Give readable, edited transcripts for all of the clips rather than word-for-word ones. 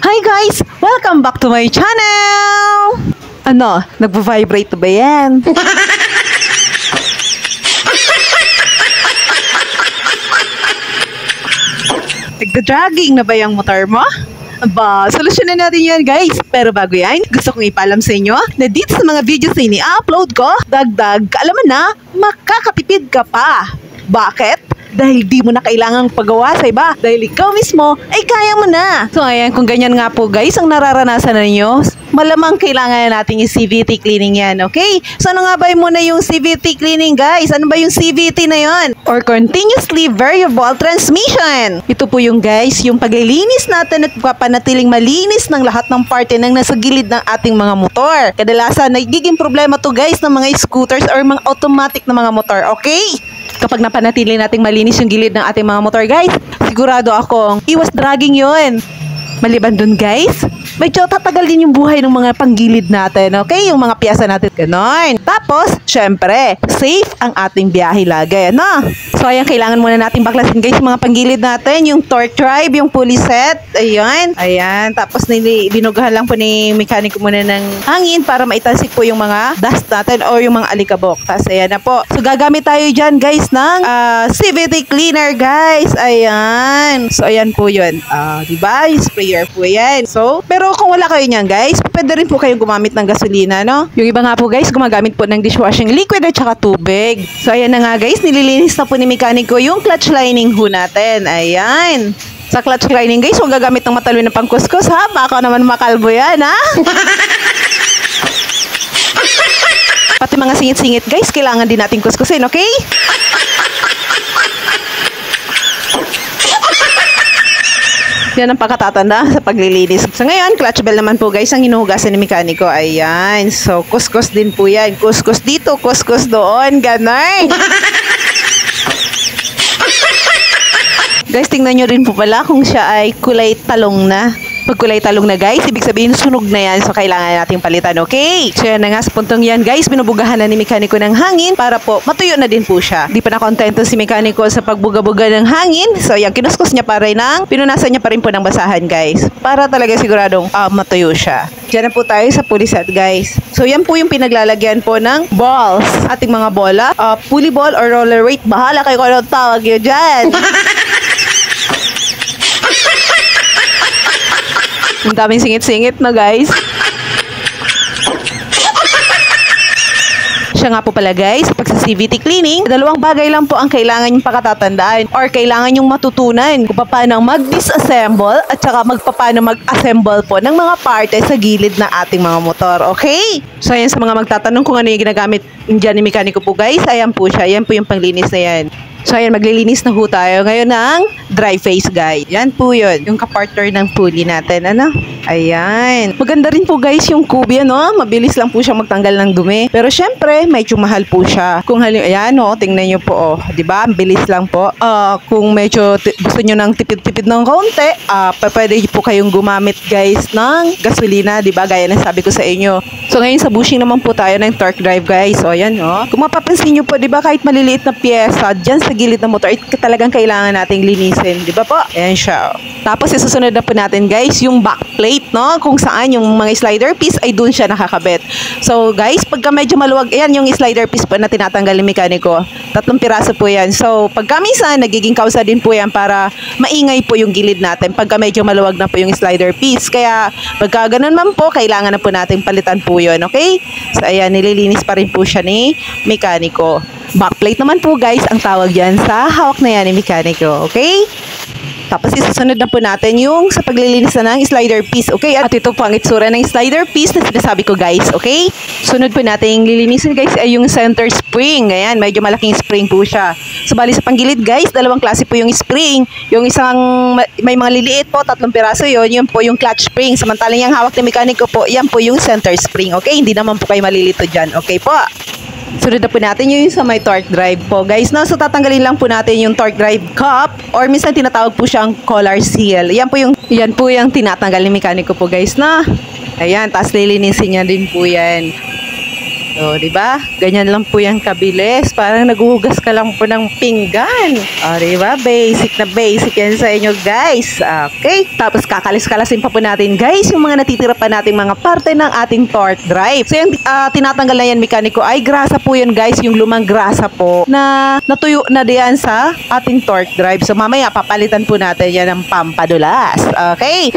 Hi guys! Welcome back to my channel! Ano? Nagpo-vibrate ba yan? Nagda-dragging na ba yung motor mo? Aba, solusyonan natin yan guys. Pero bago yan, gusto kong ipaalam sa inyo na dito sa mga videos na ini-upload ko, dagdag, alam mo na, makakatipid ka pa. Bakit? Dahil di mo na kailangang pagawa sa iba. Dahil ikaw mismo ay kaya mo na. So ayan, kung ganyan nga po guys ang nararanasan na ninyo, malamang kailangan natin yung CVT cleaning yan, okay? So ano nga ba muna yung CVT cleaning guys? Ano ba yung CVT na yon? Or Continuously Variable Transmission. Ito po yung guys, yung paglilinis natin at papanatiling malinis ng lahat ng parte ng nasa gilid ng ating mga motor. Kadalasan nagiging problema to guys ng mga scooters or mga automatic na mga motor, okay? Kapag napanatili nating malinis yung gilid ng ating mga motor guys, sigurado akong iwas dragging yon. Maliban dun guys, medyo tatagal din yung buhay ng mga panggilid natin, okay? Yung mga piyasa natin, ganon. Tapos, syempre, safe ang ating biyahe lagi, ano? So, ayan, kailangan muna natin baklasin guys yung mga panggilid natin, yung torque drive, yung pulley set, ayan. Ayan, tapos binugahan lang po ni mekaniko muna ng hangin para maitasik po yung mga dust natin or yung mga alikabok. Tapos, ayan na po. So, gagamit tayo dyan guys ng CVT cleaner guys, ayan. So, ayan po yun. Diba? Yung sprayer po yan. So, pero kung wala kayo niyan guys, pwede rin po kayong gumamit ng gasolina, no? Yung iba nga po guys, gumagamit po ng dishwashing liquid at saka tubig. So, ayan na nga guys, nililinis na po ni mekaniko yung clutch lining ho natin. Ayan. Sa clutch lining guys, huwag gagamit ng matalwin na pangkuskus ha. Baka naman makalbo yan ha. Pati mga singit-singit guys, kailangan din natin kuskusin, okay? Yan ang pagkatatanda sa paglilinis. So ngayon, clutch bell naman po guys ang hinuhugasan ni mekaniko. Ayan. So, kuskus din po yan. Kuskus dito, kuskus doon. Ganon. Guys, tingnan nyo rin po pala kung siya ay kulay talong na. Pag kulay talong na guys, ibig sabihin sunog na yan. So, kailangan nating palitan, okay? So, yan na nga sa puntong yan guys, binubugahan na ni mekaniko ng hangin para po matuyo na din po siya. Di pa na kontento si mekaniko sa pagbuga-buga ng hangin. So, yan, kinuskus niya pa rin pinunasan niya pa rin po ng basahan guys. Para talaga siguradong matuyo siya. Diyan na po tayo sa pulley set guys. So, yan po yung pinaglalagyan po ng balls. Ating mga bola. Pulley ball or roller weight. Bahala kayo kung anong tawag yun dyan. Ang daming singit-singit na guys. Siya nga po pala guys, pag sa CVT cleaning, dalawang bagay lang po ang kailangan yung pakatatandaan or kailangan yung matutunan kung paano mag-disassemble at saka paano mag-assemble po ng mga parte sa gilid ng ating mga motor, okay? So ayan, sa mga magtatanong kung ano yung ginagamit dyan ni mekaniko po guys, ayan po siya, ayan po yung panglinis na yan. So ayan, maglilinis na po tayo ngayon ng dry face guide. Yan po yun, yung kapartner ng pulley natin, ano? Ayan. Maganda rin po guys yung kubi, ano? Mabilis lang po siya magtanggal ng dumi. Pero syempre, medyo mahal po siya. Kung ayan, tingnan nyo po, diba? Bilis lang po. Kung medyo gusto nyo ng tipid-tipid ng kaunti, pwede po kayong gumamit guys ng gasolina, diba? Gaya ng sabi ko sa inyo. So ngayon sa bushing naman po tayo ng torque drive guys. So ayan, kung mapapansin nyo po, diba? Kahit maliliit na pyesa, dyan sa gilid ng motor, talagang kailangan nating linisin, di ba po? Ayan siya. Tapos isusunod na po natin guys yung back plate, no? Kung saan yung mga slider piece ay dun siya nakakabit. So guys, pagka medyo maluwag, ayan yung slider piece po na tinatanggal ni mekaniko. 3 piraso po yan. So pagka minsan, nagiging kausa din po yan para maingay po yung gilid natin pagka medyo maluwag na po yung slider piece. Kaya pagka ganun man po, kailangan na po natin palitan po yun, okay? So ayan, nililinis pa rin po siya ni mekaniko. Backplate naman po guys ang tawag yan sa hawak na yan ni mekaniko, okay? Tapos isusunod na po natin yung sa paglilinis na ng slider piece, okay? At ito po ang itsura ng slider piece na sinasabi ko guys, okay? Sunod po natin yung lilinisin guys ay yung center spring. Ayan, medyo malaking spring po siya. So bali sa panggilid guys, dalawang klase po yung spring. Yung isang may mga liliit po, 3 piraso yun. Yun po yung clutch spring. Samantalang yung hawak ng mekaniko po, yan po yung center spring, okay? Hindi naman po kayo malilito dyan, okay po? Sunod na po natin yung sa may torque drive po guys, no? So tatanggalin lang po natin yung torque drive cup or minsan tinatawag po siyang collar seal. Yan po yung tinatanggal ni mekaniko po guys, na. Ayan, tapos lilinisin niya din po yan. So, di ba? Ganyan lang po yan kabilis. Parang naghuhugas ka lang po ng pinggan. O, di ba? Basic na basic yan sa inyo, guys. Okay. Tapos, kakalis-kalasin pa po natin, guys, yung mga natitira pa nating mga parte ng ating torque drive. So, yung tinatanggal na yan, mekaniko, ay grasa po yan, guys. Yung lumang grasa po na natuyo na diyan sa ating torque drive. So, mamaya, papalitan po natin yan ng pampadulas. Okay.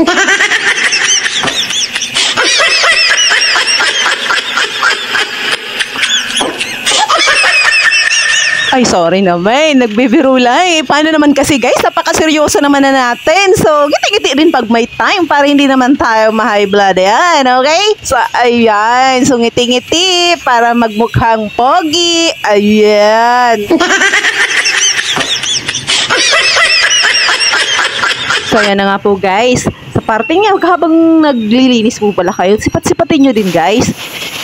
Ay, sorry naman. Nagbibiro lang. Paano naman kasi, guys? Napakaseryoso naman na natin. So, ngiti-ngiti rin pag may time para hindi naman tayo ma-high blood. Ayan, okay? So, ayan. So, ngiti-ngiti para magmukhang pogi. Ayan. So, ayan na nga po, guys. Sa parte niya, habang naglilinis po pala kayo, sipat-sipatin nyo din, guys.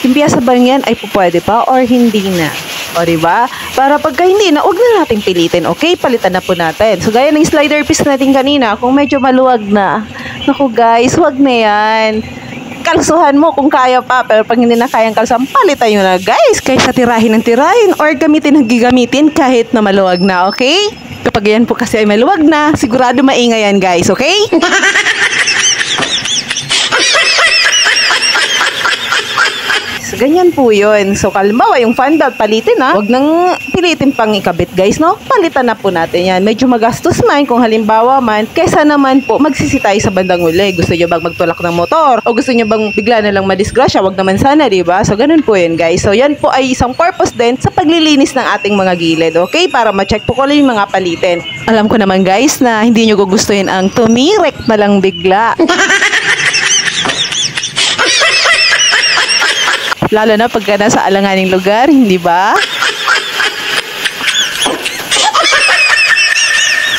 Yung piyasa ba yan ay po pwede pa or hindi na? O, diba? Para pagka hindi na, huwag na natin pilitin. Okay? Palitan na po natin. So, gaya ng slider piece natin kanina, kung medyo maluwag na, naku guys, huwag na yan. Kalsuhan mo kung kaya pa. Pero pag hindi na kayang kalsuhan, palitan nyo na guys. Kaysa tirahin ng tirahin or gamitin ng gigamitin kahit na maluwag na. Okay? Kapag yan po kasi ay maluwag na, sigurado maingay yan guys. Okay? So, ganyan po yun. So, kalimbawa, yung fan belt, palitin ha. Huwag nang pilitin pang ikabit, guys, no? Palitan na po natin yan. Medyo magastos man kung halimbawa man, kesa naman po, magsisi tayo sa bandang uli. Gusto nyo bang magtulak ng motor? O gusto nyo bang bigla na lang madisgrasya? Huwag naman sana, diba? So, ganun po yun, guys. So, yan po ay isang purpose din sa paglilinis ng ating mga gilid, okay? Para ma-check po ko lang yung mga palitin. Alam ko naman, guys, na hindi nyo gugustuhin ang tumirek na lang bigla. Lalo na pagka nasa alanganing lugar, hindi ba?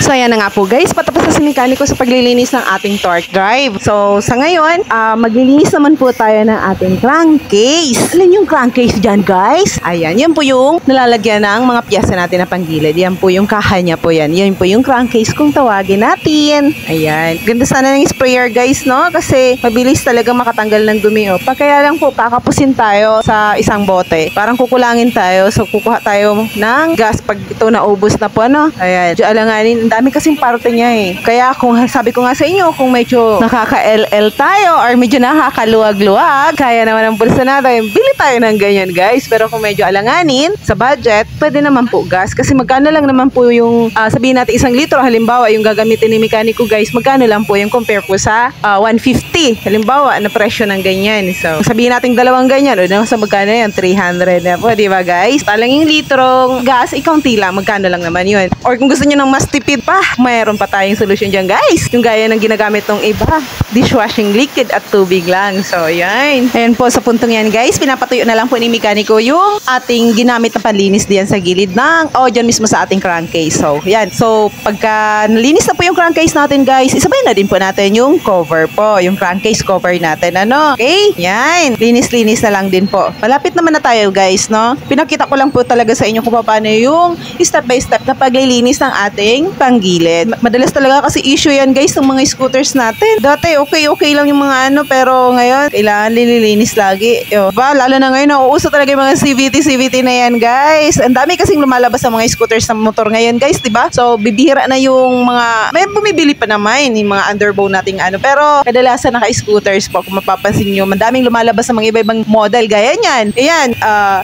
So, ayan na nga po guys, patapos na si mekaniko sa paglilinis ng ating torque drive. So, sa ngayon, maglilinis naman po tayo ng ating crankcase. Alin yung crankcase dyan guys? Ayan, yan po yung nalalagyan ng mga piyesa natin na panggilid. Yan po yung kaha niya po yan. Yan po yung crankcase kung tawagin natin. Ayan, ganda sana ng sprayer guys, no? Kasi mabilis talaga makatanggal ng dumi. Kaya lang po, kakapusin tayo sa isang bote. Parang kukulangin tayo. So, kukuha tayo ng gas pag ito naubos na po, no? Ayan, alanganin, dami kasing parte niya eh. Kaya kung sabi ko nga sa inyo, kung medyo nakaka-LL tayo or medyo nakakaluwag-luwag, kaya naman ang bulsa natin, bili tayo ng ganyan guys. Pero kung medyo alanganin sa budget, pwede naman po gas. Kasi magkano lang naman po yung sabihin natin 1 litro, halimbawa yung gagamitin ni mekaniko guys, magkano lang po yung compare po sa 150. Halimbawa, na presyo ng ganyan. So, sabihin natin 2 ganyan, o sa magkano yan? 300 na po, di ba guys? Talang yung litrong gas, ikaunti lang, magkano lang naman yun. Or kung gusto nyo ng mas tipid pa, mayroon pa tayong solution dyan guys. Yung gaya ng ginagamit ng iba, dishwashing liquid at tubig lang. So, yan. Ayan po sa puntong yan guys, pinapatuyo na lang po ni mekaniko yung ating ginamit na panlinis diyan sa gilid ng o dyan mismo sa ating crankcase. So, yan. So, pagka nalinis na po yung crankcase natin guys, isabay na din po natin yung cover po, yung crankcase cover natin. Ano? Okay? Yan. Linis-linis na lang din po. Malapit naman na tayo guys, no? Pinakita ko lang po talaga sa inyo kung paano yung step by step na paglilinis ng ating panggilid. Madalas talaga kasi issue yan guys ng mga scooters natin. Dati okay lang yung mga pero ngayon kailangan nililinis lagi. Lalo na ngayon nauuso talaga yung mga CVT na yan guys. Ang dami kasing lumalabas sa mga scooters ng motor ngayon guys, diba? So bibihira na yung mga, may bumibili pa naman yung mga underbow nating pero kadalasan naka-scooters po. Kung mapapansin nyo, madaming lumalabas sa mga iba-ibang model gaya niyan. Ayan,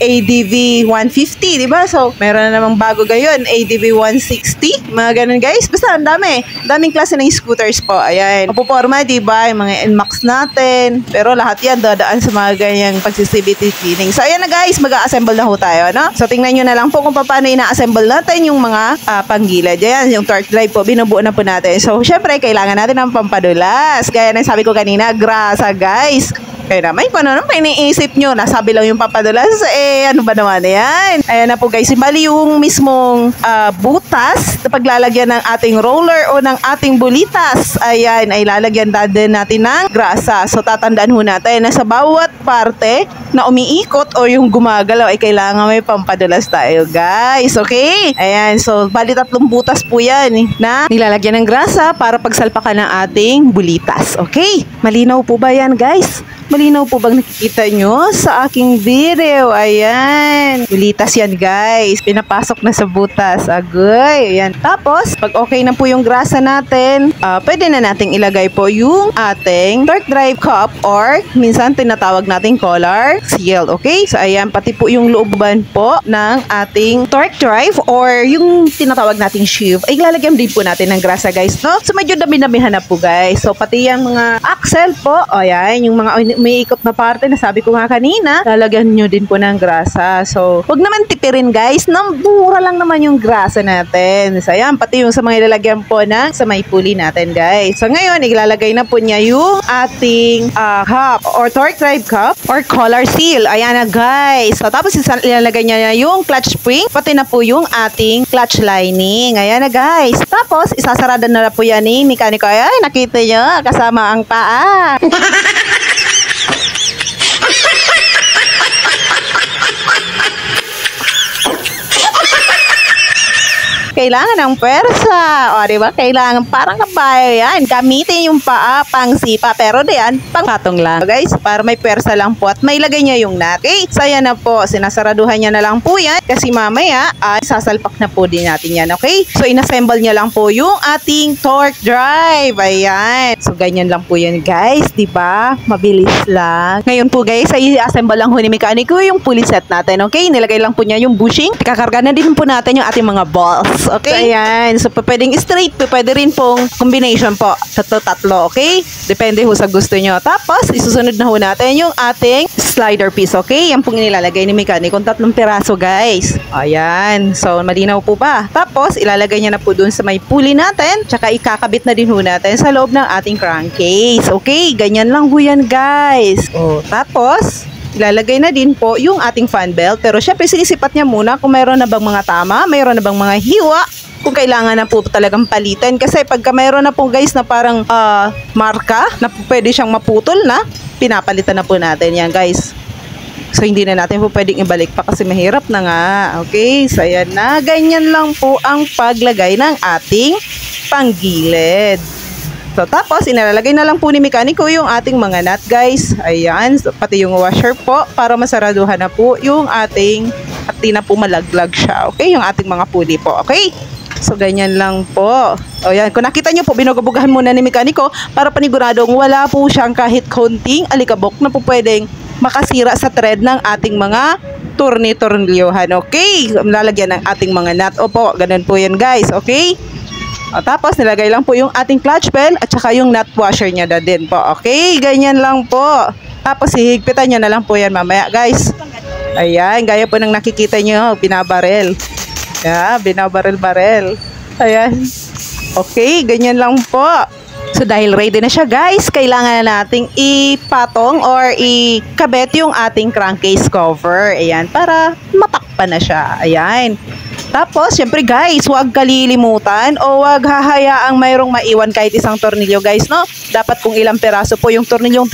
ADV 150, diba? So meron na namang bago gayon, ADV 160, mga ganun guys. Basta ang daming klase ng scooters po. Ayan, mapuporma, diba? Yung mga NMAX natin. Pero lahat yan dadaan sa mga ganyang pagsi-CVT cleaning. So ayan na guys, mag-a-assemble na ho tayo, no? So tingnan nyo na lang po kung paano ina-assemble natin yung mga panggilid. Ayan, yung torque drive po, binubuo na po natin. So syempre, kailangan natin ng pampadulas. Gaya ng sabi ko kanina, grasa guys. Kaya naman, kung ano naman iniisip nyo, nasabi lang yung papadulas, ano ba naman yan? Ayan na po guys, bali yung mismong butas na paglalagyan ng ating roller o ng ating bulitas, ayan, ay lalagyan din natin ng grasa. So tatandaan ho natin na sa bawat parte na umiikot o yung gumagalaw ay kailangan may pampadulas tayo guys, okay? Ayan, so bali 3 butas po yan na nilalagyan ng grasa para pagsalpakan ng ating bulitas, okay? Malinaw po ba yan guys? Malinaw po bang nakikita nyo sa aking video? Ayan. Bulitas yan guys. Pinapasok na sa butas. Agoy. Ayan. Tapos, pag okay na po yung grasa natin, pwede na nating ilagay po yung ating torque drive cup or minsan tinatawag nating collar seal. Okay? So, ayan. Pati po yung looban po ng ating torque drive or yung tinatawag nating sheave ay lalagyan din po natin ng grasa guys, no? So, medyo dami-damihan na po guys. So, pati yung mga axle po, ayan, yung mga umiikot na parte na sabi ko nga kanina, lalagyan nyo din po ng grasa. So, huwag naman tipirin guys, mura lang naman yung grasa natin. So, ayan, pati yung sa mga ilalagyan po ng sa may pulley natin guys. So, ngayon, ilalagay na po niya yung ating cup or torque drive cup or collar seal. Ayan na guys. So, tapos ilalagay niya yung clutch spring, pati na po yung ating clutch lining. Ayan na guys. Tapos, isasarada na po yan ni mekaniko. Ay, nakita nyo, kasama ang paa. Kailangan ng pwersa. O, diba? Kailangan parang kabayo yan. Gamitin yung paa pang sipa. Pero diyan, pang patong lang. So, guys, para may pwersa lang po at mailagay niya yung nut. Okay? So, yan na po. Sinasaraduhan niya na lang po yan. Kasi mamaya, sasalpak na po din natin yan. Okay? So, inassemble niya lang po yung ating torque drive. Ayan. So, ganyan lang po yan, guys. Diba? Mabilis lang. Ngayon po, guys, ay i-assemble lang po ni mekaniko yung pulley set natin. Okay? Nilagay lang po niya yung bushing. Kakarga na din po natin yung ating mga balls. Okay? So, ayan. So, pwedeng straight. Pwede rin pong combination po. Tatlo. Okay? Depende ho sa gusto nyo. Tapos, isusunod na ho natin yung ating slider piece. Okay? Yan pong nilalagay ni mekaniko. 3 piraso, guys. Ayan. So, malinaw po ba? Tapos, ilalagay niya na po dun sa may pulley natin. Tsaka, ikakabit na din ho natin sa loob ng ating crankcase. Okay? Ganyan lang ho yan, guys. O, tapos, ilalagay na din po yung ating fan belt. Pero syempre sinisipat niya muna kung mayroon na bang mga tama, mayroon na bang mga hiwa, kung kailangan na po talagang palitan. Kasi pagka mayroon na po guys na parang marka na pwede siyang maputol na, pinapalitan na po natin yan guys. So hindi na natin po pwedeng ibalik pa kasi mahirap na nga. Okay, so ayan na. Ganyan lang po ang paglagay ng ating panggilid. So, tapos, inalalagay na lang po ni mekaniko yung ating mga nut, guys. Ayan. So, pati yung washer po para masaraduhan na po yung ating at di na po malaglag siya. Okay? Yung ating mga pulley po. Okay? So, ganyan lang po. O, yan. Kung nakita nyo po, binugabugahan muna ni mekaniko para paniguradong wala po siyang kahit konting alikabok na po pwedeng makasira sa thread ng ating mga tornilyohan. Okay? Lalagyan ng ating mga nut. Opo, ganun po yan, guys. Okay? O, tapos, nilagay lang po yung ating clutch bell at saka yung nut washer niya na din po. Okay? Ganyan lang po. Tapos, hihigpitan niya na lang po yan mamaya, guys. Ayan, gaya po ng nakikita nyo, binabarel. Yeah, binabarel-barel. Ayan. Okay, ganyan lang po. So, dahil ready na siya, guys, kailangan na nating ipatong or ikabit yung ating crankcase cover. Ayan, para matakpan na siya. Ayan. Tapos, syempre guys, huwag kalilimutan o huwag hahayaang mayroong maiwan kahit isang tornilyo guys, no? Dapat kung ilang peraso po yung tornilyong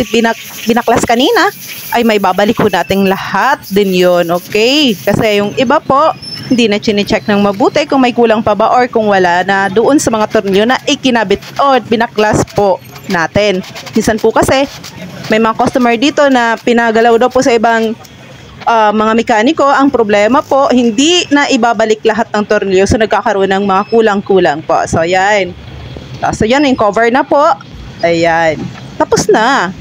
binaklas kanina, ay may babalik po nating lahat din yun, okay? Kasi yung iba po, hindi na chine-check ng mabuti kung may kulang pa ba or kung wala na doon sa mga tornilyo na ikinabit o binaklas po natin. Minsan po kasi, may mga customer dito na pinagalaw daw po sa ibang mga mekaniko, ang problema po, hindi na ibabalik lahat ng tornilyo. So, nagkakaroon ng mga kulang-kulang po. So, ayan. So, yan, yung cover na po. Ayan. Tapos na.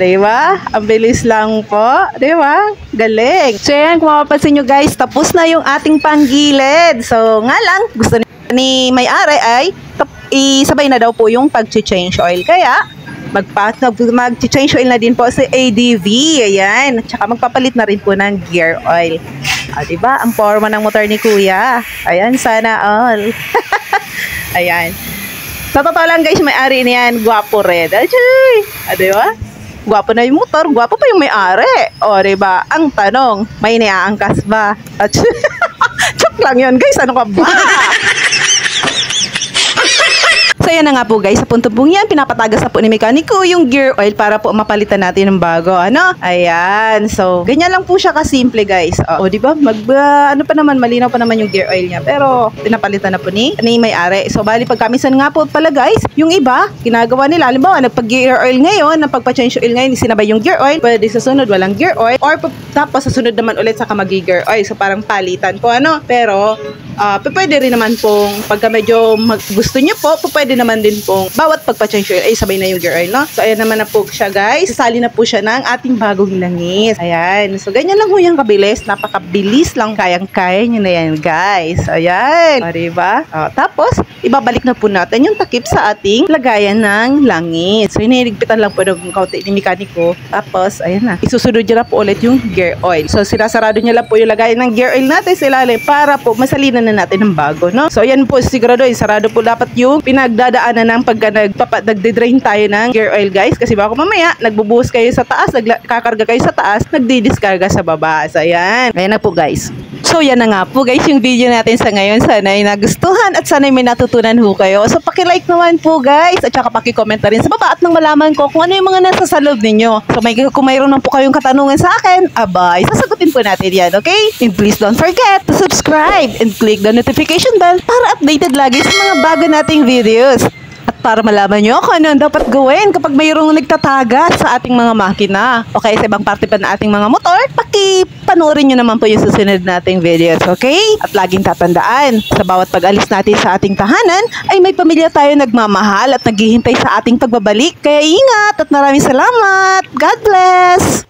Diba? Ang bilis lang po. Diba? Galing. So, ayan, kung mapapansin nyo guys, tapos na yung ating panggilid. So, nga lang, gusto ni may-ari ay isabay na daw po yung pag-change oil. Kaya, mag-change oil na din po sa ADV. Ayan. Tsaka magpapalit na rin po ng gear oil. Diba? Ang forma ng motor ni Kuya. Ayan, sana all. Ayan. Sa totoo lang guys, may-ari niyan, gwapo red. Diba? Gwapo na yung motor, gwapo pa yung may-ari. O, diba? Ang tanong, may niaangkas ba? Chok lang yun guys, ano ka ba? So yan na nga po guys, sa punto pong yan, pinapatagas na po ni mekaniko yung gear oil para po mapalitan natin ng bago. Ano? Ayan. So, ganyan lang po siya kasimple guys. O, di ba? Ano pa naman, malinaw pa naman yung gear oil niya. Pero, pinapalitan na po ni may-ari. So, bali pagkamisan nga po pala guys, yung iba, ginagawa nila, halimbawa, nagpag-gear oil ngayon, nagpag-change oil ngayon, sinabay yung gear oil, pwede sa sunod, walang gear oil, or tapos sa sunod naman ulit saka mag-gear oil. So, parang palitan po, ano? Pero, pwede rin naman pong, pagka medyo gusto nyo po, pwede naman din pong, bawat pagpa-change oil, ay sabay na yung gear oil, no? So, ayan naman na po siya, guys. Sasali na po siya ng ating bagong langis. Ayan. So, ganyan lang po yung kabilis. Napakabilis lang. Kayang-kaya nyo na yan, guys. Ayan. O, diba? Tapos, ibabalik na po natin yung takip sa ating lagayan ng langis. So, iniligpitan lang po ng kaunti ni mekaniko. Tapos, ayan na. Isusunod niya na po ulit yung gear oil. So, sinasarado niya lang po yung lagayan ng gear oil natin sa ilalim para po masalinan na natin ng bago, no? So, ayan po, sigurado, sarado po dapat yung pinagdadaanan ng pagka nagde-drain tayo ng gear oil, guys. Kasi baka mamaya, nagbubuhos kayo sa taas, kakarga kayo sa taas, nagdi-discarga sa baba. So, ayan. Ayan na po, guys. So, yan na nga po, guys, yung video natin sa ngayon. Sana ay nagustuhan at sana ay may natutunan ho kayo. So, paki-like naman po, guys. At saka paki-comment na rin sa baba at nang malaman ko kung ano yung mga nasa sa loob ninyo. So, kung mayroon na po kayong katanungan sa akin, abay, sasagutin po natin yan, okay? And please don't forget to subscribe and click the notification bell para updated lagi sa mga bago nating videos. Para malaman nyo kung ano dapat gawin kapag mayroong nagtatagas sa ating mga makina o kaya sa ibang parte pa ng ating mga motor, pakipanoorin nyo naman po yung susunod nating videos, okay? At laging tatandaan, sa bawat pag-alis natin sa ating tahanan, ay may pamilya tayo nagmamahal at naghihintay sa ating pagbabalik. Kaya ingat at maraming salamat! God bless!